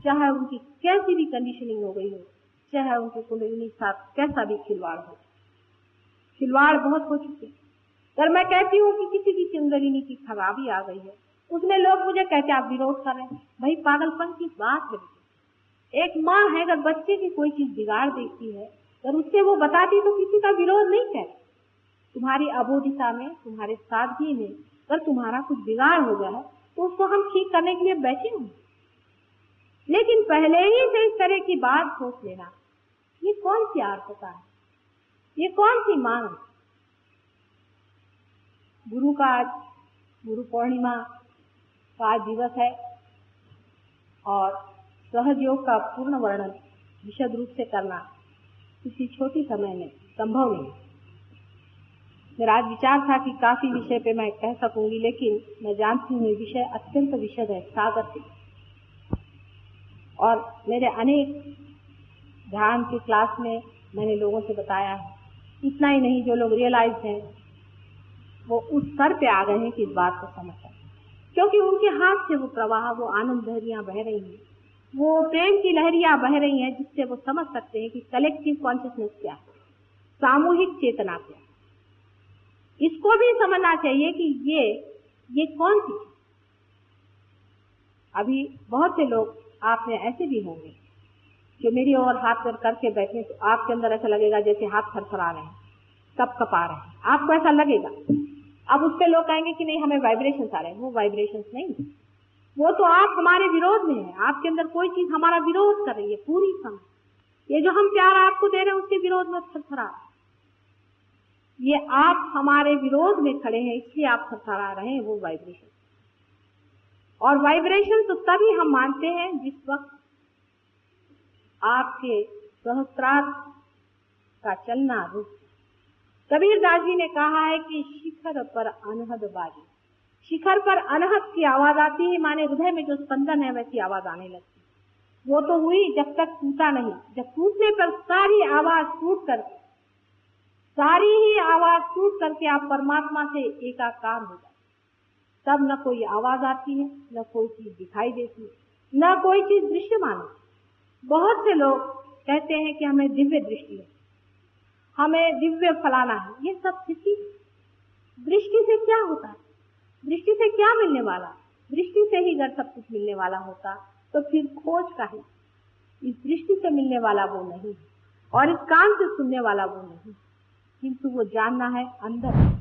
चाहे उनकी कैसी भी कंडीशनिंग हो गई हो, चाहे उनके कुंडलिनी साथ कैसा भी खिलवाड़ हो। खिलवाड़ बहुत हो चुके। अगर मैं कहती हूँ कि किसी की कुंडलिनी की खराबी आ गई है, उसमें लोग मुझे कहते आप विरोध कर रहे हैं। भाई पागलपन की बात है। एक माँ है, अगर बच्चे की कोई चीज बिगाड़ देती है, अगर उससे वो बताती तो किसी का विरोध नहीं करे। तुम्हारी अबोधिता में, तुम्हारे सादगी में अगर तुम्हारा कुछ बिगाड़ हो गया है तो उसको हम ठीक करने के लिए बैठे हों। लेकिन पहले ही से इस तरह की बात सोच लेना, ये कौन सी आर्तता है, ये कौन सी मांग। गुरु का आज गुरु पूर्णिमा का आज दिवस है और सहज योग का पूर्ण वर्णन विशद रूप से करना किसी छोटी समय में संभव नहीं। मेरा आज विचार था कि काफी विषय पे मैं कह सकूंगी, लेकिन मैं जानती हूँ विषय अत्यंत विशद है, सागर से। और मेरे अनेक ध्यान की क्लास में मैंने लोगों से बताया है। इतना ही नहीं, जो लोग रियलाइज हैं वो उस स्तर पे आ गए हैं कि इस बात को समझ सकते, क्योंकि उनके हाथ से वो प्रवाह, वो आनंद लहरियां बह रही हैं, वो प्रेम की लहरियां बह रही हैं, जिससे वो समझ सकते हैं कि कलेक्टिव कॉन्शियसनेस क्या है, सामूहिक चेतना क्या है। इसको भी समझना चाहिए कि ये कौन सी। अभी बहुत से लोग आप में ऐसे भी होंगे जो मेरी ओर हाथ करके बैठे, तो आपके अंदर ऐसा लगेगा जैसे हाथ थरथरा रहे हैं, कपकपा रहे हैं, आपको ऐसा लगेगा। अब उस पर लोग कहेंगे कि नहीं हमें वाइब्रेशंस आ रहे हैं। वो वाइब्रेशंस नहीं, वो तो आप हमारे विरोध में है। आपके अंदर कोई चीज हमारा विरोध कर रही है पूरी समय। ये जो हम प्यार आपको दे रहे हैं उसके विरोध में थरथरा रहे हैं। ये आप हमारे विरोध में खड़े हैं, इसलिए आप थरथरा रहे हैं। वो वाइब्रेशन, और वाइब्रेशन तो तभी हम मानते हैं जिस वक्त आपके सहस्त्रार्थ का चलना रुक। कबीरदास जी ने कहा है कि शिखर पर अनहद बाजी। शिखर पर अनहद की आवाज आती है, माने हृदय में जो स्पंदन है वैसी आवाज आने लगती। वो तो हुई जब तक टूटा नहीं। जब टूटने पर सारी आवाज टूट करके, सारी ही आवाज टूट करके आप परमात्मा से एकाकार हो जाए, तब न कोई आवाज आती है, न कोई चीज दिखाई देती है, न कोई चीज दृश्यमान है। बहुत से लोग कहते हैं कि हमें दिव्य दृष्टि है, हमें दिव्य फलाना है। ये सब किसी दृष्टि से क्या होता है, दृष्टि से क्या मिलने वाला। दृष्टि से ही अगर सब कुछ मिलने वाला होता तो फिर खोज का है। इस दृष्टि से मिलने वाला वो नहीं, और इस कान से सुनने वाला वो नहीं, किंतु वो जानना है अंदर।